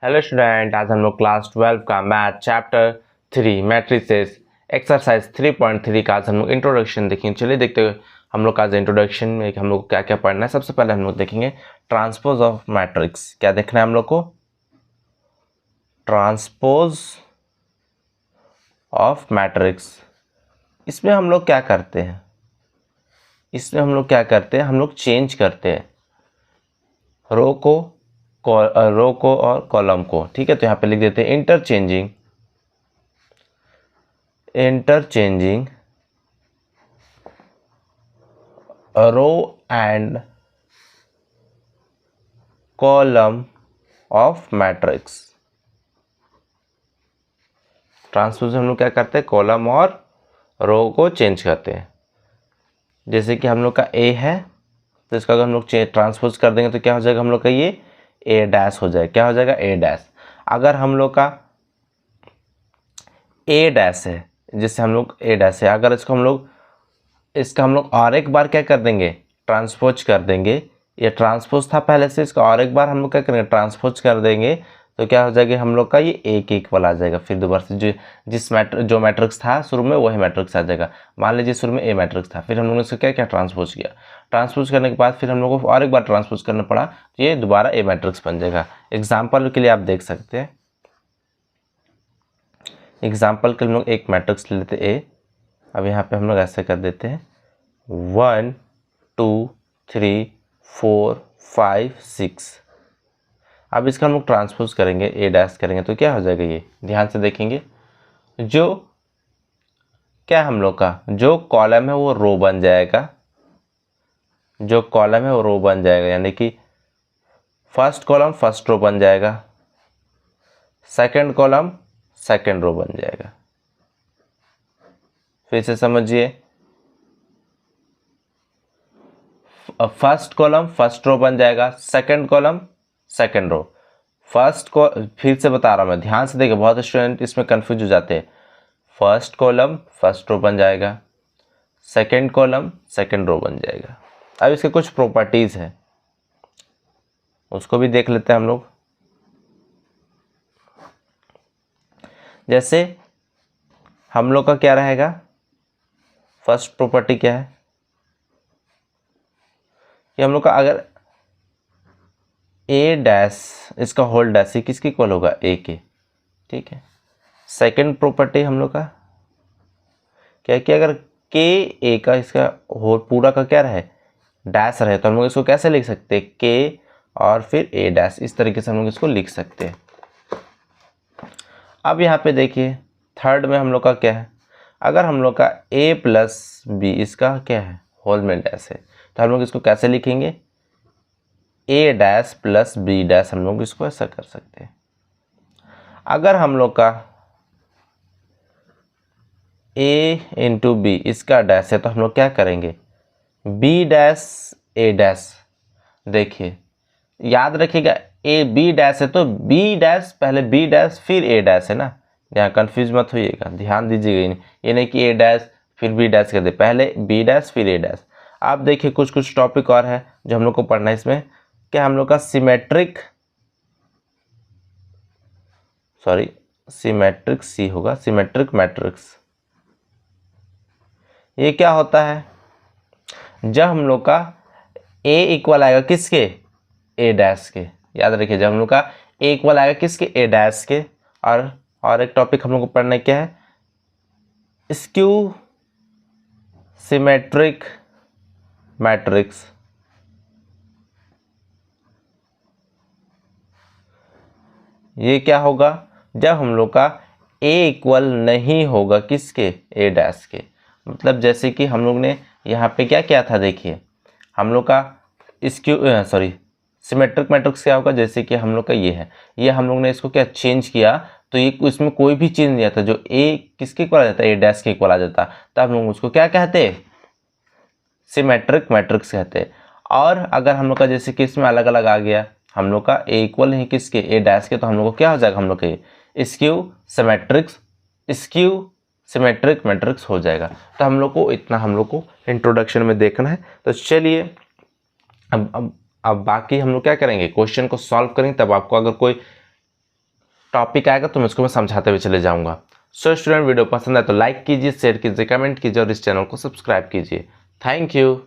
Hello student, आज हम लोग क्लास 12 का मैथ चैप्टर 3 मैट्रिसेस एक्सरसाइज 3.3 का आज हम लोग इंट्रोडक्शन देखेंगे। चलिए देखते हैं हम लोग आज इंट्रोडक्शन में हम लोग क्या क्या पढ़ना है। सबसे पहले हम लोग देखेंगे ट्रांसपोज ऑफ मैट्रिक्स। क्या देखना है हम लोग को? Transpose of matrix. इसमें हम लोग क्या करते हैं? हम लोग चेंज करते हैं रो को और कॉलम को। ठीक है, तो यहाँ पे लिख देते हैं interchanging row and column of matrix. Transpose हम लोग क्या करते हैं? कॉलम और रो को चेंज करते हैं। जैसे कि हम लोग का ए है, तो इसका अगर हम लोग ट्रांसपोज कर देंगे तो क्या हो जाएगा? हम लोग का ये ए डैश हो जाएगा। क्या हो जाएगा? ए डैश। अगर हम लोग का ए डैश है, जिससे हम लोग ए डैश है, अगर इसका हम लोग और एक बार क्या कर देंगे? ट्रांसपोज कर देंगे। ये ट्रांसपोज था पहले से, इसका और एक बार हम लोग क्या करेंगे? ट्रांसपोज कर देंगे तो क्या हो जाएगा? हम लोग का ये ए के इक्वल आ जाएगा। फिर दोबारा से जो मैट्रिक्स था शुरू में वही मैट्रिक्स आ जाएगा। मान लीजिए शुरू में ए मैट्रिक्स था, फिर हम लोगों ने इसको क्या क्या ट्रांसपोज किया। ट्रांसपोज करने के बाद फिर हम लोगों को और एक बार ट्रांसपोज करना पड़ा, तो ये दोबारा ए मैट्रिक्स बन जाएगा। एग्जाम्पल के लिए आप देख सकते हैं। एग्जाम्पल के लिए हम लोग एक मैट्रिक्स ले लेते ए। अब यहाँ पे हम लोग ऐसे कर देते हैं 1 2 3 4 5 6। अब इसका हम लोग ट्रांसपोज करेंगे, ए डैश करेंगे तो क्या हो जाएगा? ये ध्यान से देखेंगे, जो क्या हम लोग का जो कॉलम है वो रो बन जाएगा। यानी कि फर्स्ट कॉलम फर्स्ट रो बन जाएगा, सेकंड कॉलम सेकंड रो बन जाएगा। फिर से समझिए, फर्स्ट कॉलम फर्स्ट रो बन जाएगा, सेकंड कॉलम सेकंड रो। फिर से बता रहा हूं मैं, ध्यान से देखिए, बहुत स्टूडेंट इसमें कंफ्यूज हो जाते हैं। फर्स्ट कॉलम फर्स्ट रो बन जाएगा, सेकंड कॉलम सेकंड रो बन जाएगा। अब इसके कुछ प्रॉपर्टीज है, उसको भी देख लेते हैं हम लोग। जैसे हम लोग का क्या रहेगा? फर्स्ट प्रॉपर्टी क्या है कि हम लोग का अगर ए डैश इसका होल डैश ही किसके इक्वल होगा? ए के। ठीक है। सेकंड प्रॉपर्टी हम लोग का क्या है कि अगर के ए का इसका होल पूरा का क्या रहे? डैश रहे, तो हम लोग इसको कैसे लिख सकते हैं? के और फिर ए डैश, इस तरीके से हम लोग इसको लिख सकते हैं। अब यहाँ पे देखिए थर्ड में हम लोग का क्या है? अगर हम लोग का a प्लस बी इसका क्या है? होल में डैश है, तो हम लोग इसको कैसे लिखेंगे? a dash plus B dash, हम लोग इसको ऐसा कर सकते हैं। अगर हम लोग का a इंटू बी इसका डैश है, तो हम लोग क्या करेंगे? b dash a dash. देखिए याद रखिएगा, ए बी डैश है तो बी डैश पहले बी डैश फिर ए डैश है ना। यहाँ कंफ्यूज मत होइएगा, ध्यान दीजिएगा। ये नहीं कि ए डैश फिर बी डैश कर दे, पहले बी डैश फिर ए डैश। आप देखिए कुछ टॉपिक और है जो हम लोग को पढ़ना है इसमें। क्या हम लोग का सिमेट्रिक सी होगा, सिमेट्रिक मैट्रिक्स। ये क्या होता है? जब हम लोग का ए इक्वल आएगा किसके? ए डैश के। याद रखिए, जब हम लोग का ए इक्वल आएगा किसके? ए डैश के। और एक टॉपिक हम लोग को पढ़ना क्या है? Skew symmetric matrix. ये क्या होगा? जब हम लोग का ए इक्वल नहीं होगा किसके? ए डैश के। मतलब जैसे कि हम लोग ने यहाँ पे क्या किया था, देखिए हम लोग का सिमेट्रिक मैट्रिक्स क्या होगा? जैसे कि हम लोग का ये है, ये हम लोग ने इसको क्या चेंज किया, तो ये इसमें कोई भी चीज़ नहीं आता, जो ए किसके इक्वल आ जाता है? ए डैश के इक्वल आ जाता, तब हम लोग उसको क्या कहते हैं? सिमेट्रिक मैट्रिक्स कहते हैं। और अगर हम लोग का जैसे कि इसमें अलग अलग आ गया, हम लोग का ए इक्वल नहीं किसके? ए डैश के, तो हम लोग को क्या हो जाएगा? हम लोग के स्क्यू सिमेट्रिक मैट्रिक्स हो जाएगा। तो हम लोग को इतना हम लोग को इंट्रोडक्शन में देखना है। तो चलिए अब बाकी हम लोग क्या करेंगे? क्वेश्चन को सॉल्व करेंगे, तब आपको अगर कोई टॉपिक आएगा तो मैं उसको मैं समझाते हुए चले जाऊँगा। सो स्टूडेंट, वीडियो पसंद आए तो लाइक कीजिए, शेयर कीजिए, कमेंट कीजिए और इस चैनल को सब्सक्राइब कीजिए। Thank you.